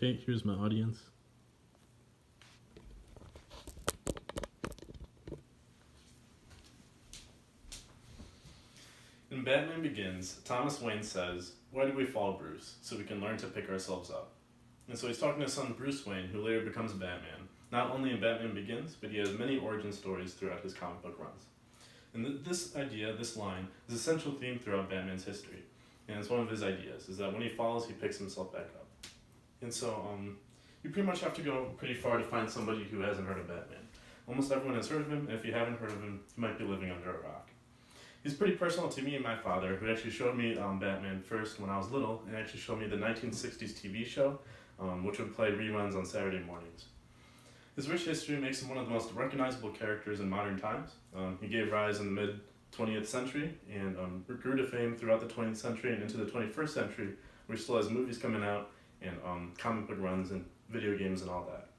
Okay, here's my audience. In Batman Begins, Thomas Wayne says, "Why do we fall, Bruce? So we can learn to pick ourselves up." And so he's talking to his son Bruce Wayne, who later becomes Batman, not only in Batman Begins, but he has many origin stories throughout his comic book runs. And this idea, this line, is a central theme throughout Batman's history. And it's one of his ideas, is that when he falls, he picks himself back up. And so, you pretty much have to go pretty far to find somebody who hasn't heard of Batman. Almost everyone has heard of him, and if you haven't heard of him, you might be living under a rock. He's pretty personal to me and my father, who actually showed me Batman first when I was little, and actually showed me the 1960s TV show, which would play reruns on Saturday mornings. His rich history makes him one of the most recognizable characters in modern times. He gave rise in the mid-20th century and grew to fame throughout the 20th century and into the 21st century, where he still has movies coming out and comic book runs and video games and all that.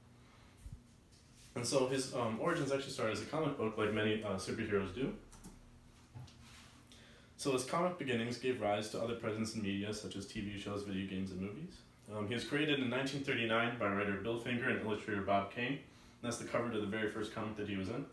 And so his origins actually started as a comic book, like many superheroes do. So his comic beginnings gave rise to other presence in media, such as TV shows, video games, and movies. He was created in 1939 by writer Bill Finger and illustrator Bob Kane. And that's the cover to the very first comic that he was in.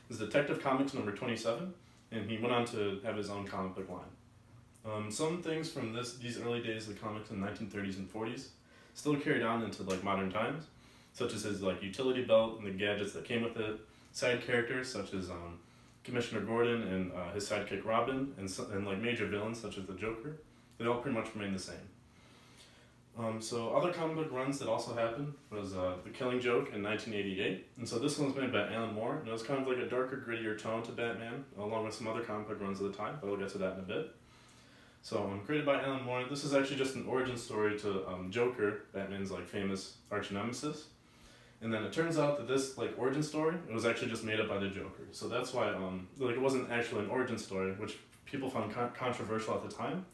It's Detective Comics number 27, and he went on to have his own comic book line. Some things from these early days of the comics in the 1930s and 40s still carried on into modern times, such as his utility belt and the gadgets that came with it, side characters such as Commissioner Gordon and his sidekick Robin, and major villains such as the Joker. They all pretty much remain the same. So other comic book runs that also happened was The Killing Joke in 1988. And so this one was made by Alan Moore, and it was kind of like a darker, grittier tone to Batman, along with some other comic book runs at the time, but we'll get to that in a bit. So created by Alan Moore, this is actually just an origin story to Joker, Batman's famous arch nemesis. And then it turns out that this origin story, it was actually just made up by the Joker. So that's why it wasn't actually an origin story, which people found controversial at the time.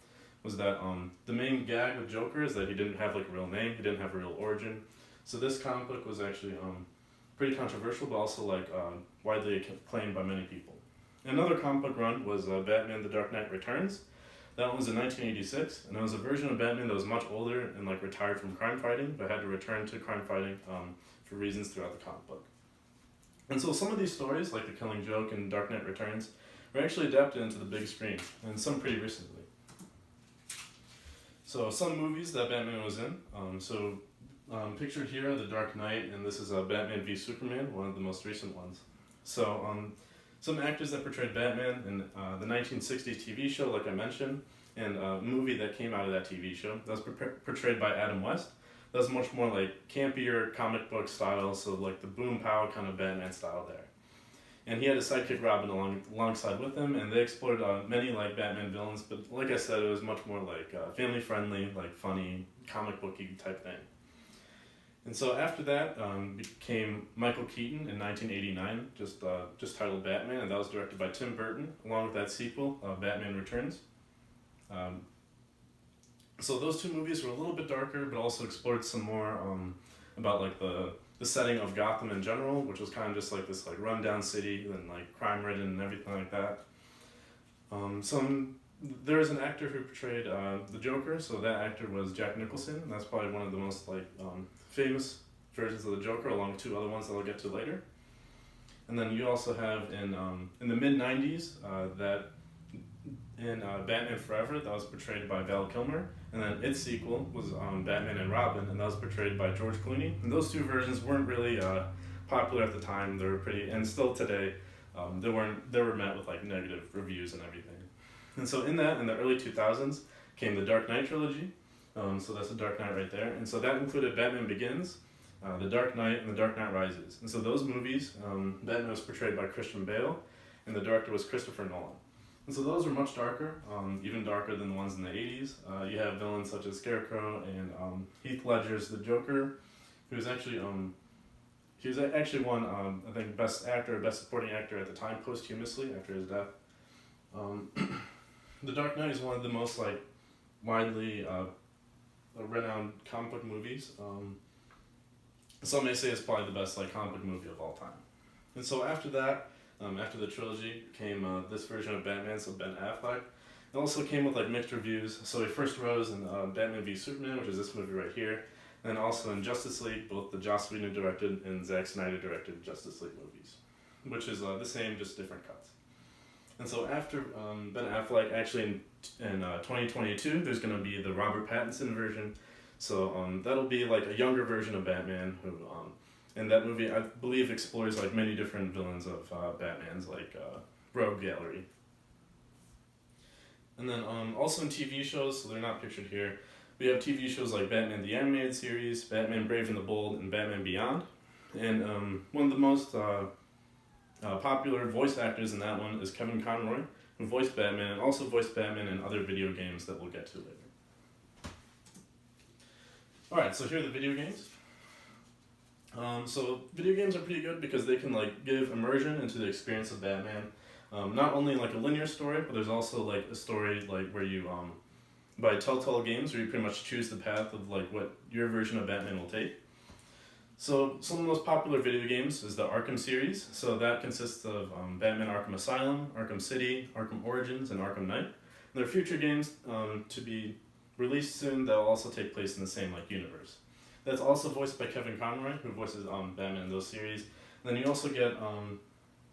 Was that the main gag with Joker is that he didn't have a real name, he didn't have a real origin. So this comic book was actually pretty controversial, but also widely acclaimed by many people. Another comic book run was Batman: The Dark Knight Returns. That one was in 1986, and it was a version of Batman that was much older and retired from crime fighting, but had to return to crime fighting for reasons throughout the comic book. And so some of these stories, like The Killing Joke and Dark Knight Returns, were actually adapted into the big screen, and some pretty recently. So some movies that Batman was in. Pictured here are The Dark Knight, and this is Batman v Superman, one of the most recent ones. So some actors that portrayed Batman in the 1960s TV show, like I mentioned, and a movie that came out of that TV show, that was portrayed by Adam West. That was much more campier comic book style, so the boom pow kind of Batman style there. And he had a sidekick Robin alongside with him, and they explored many Batman villains, but like I said, it was much more family friendly, funny, comic booky type thing. And so after that came Michael Keaton in 1989, just titled Batman, and that was directed by Tim Burton, along with that sequel, Batman Returns. So those two movies were a little bit darker, but also explored some more about the setting of Gotham in general, which was kind of just this rundown city and crime ridden and everything like that. There is an actor who portrayed the Joker, so that actor was Jack Nicholson, and that's probably one of the most famous versions of the Joker, along with two other ones that I'll get to later. And then you also have in the mid '90s that in Batman Forever, that was portrayed by Val Kilmer, and then its sequel was Batman and Robin, and that was portrayed by George Clooney. And those two versions weren't really popular at the time. They were pretty, and still today, they were met with negative reviews and everything. And so in the early 2000s came the Dark Knight trilogy. So that's the Dark Knight right there, and so that included Batman Begins, The Dark Knight, and The Dark Knight Rises. And so those movies, Batman was portrayed by Christian Bale, and the director was Christopher Nolan. And so those were much darker, even darker than the ones in the 80s. You have villains such as Scarecrow and Heath Ledger's The Joker, who was actually won, I think, Best Actor, Best Supporting Actor at the time, posthumously after his death. The Dark Knight is one of the most widely renowned comic book movies. Some may say it's probably the best comic book movie of all time. And so after that, after the trilogy came this version of Batman, so Ben Affleck. It also came with mixed reviews. So he first rose in Batman v Superman, which is this movie right here, and also in Justice League, both the Joss Whedon directed and Zack Snyder directed Justice League movies, which is the same, just different cuts. And so after Ben Affleck, actually in 2022, there's going to be the Robert Pattinson version. So that'll be like a younger version of Batman who, and that movie, I believe, explores like many different villains of Batman's like Rogue Gallery. And then also in TV shows, so they're not pictured here, we have TV shows like Batman the Animated Series, Batman Brave and the Bold, and Batman Beyond. And one of the most popular voice actors in that one is Kevin Conroy, who voiced Batman and also voiced Batman in other video games that we'll get to later. Alright, so here are the video games. So video games are pretty good because they can like give immersion into the experience of Batman. Not only like a linear story, but there's also like a story like where you by Telltale Games, where you pretty much choose the path of like what your version of Batman will take. So some of the most popular video games is the Arkham series. So that consists of Batman Arkham Asylum, Arkham City, Arkham Origins, and Arkham Knight. And there are future games to be released soon that will also take place in the same like universe. That's also voiced by Kevin Conroy, who voices Batman in those series. And then you also get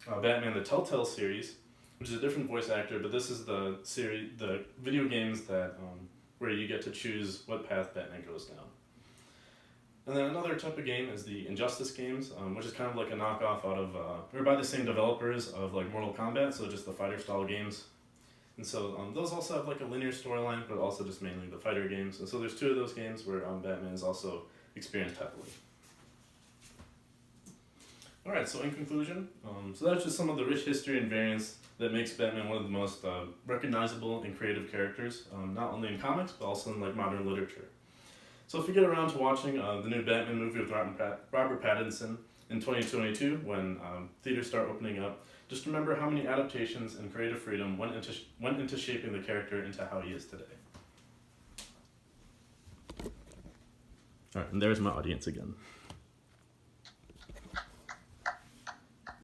Batman the Telltale series, which is a different voice actor, but this is the series, the video games that where you get to choose what path Batman goes down. And then another type of game is the Injustice games, which is kind of like a knockoff out of, they're by the same developers of like Mortal Kombat, so just the fighter style games. And so those also have like a linear storyline, but also just mainly the fighter games. And so there's two of those games where Batman is also experienced heavily. Alright, so in conclusion, so that's just some of the rich history and variance that makes Batman one of the most recognizable and creative characters, not only in comics, but also in like modern literature. So if you get around to watching the new Batman movie with Robert Pattinson in 2022, when theaters start opening up, just remember how many adaptations and creative freedom went into shaping the character into how he is today. Alright, and there's my audience again.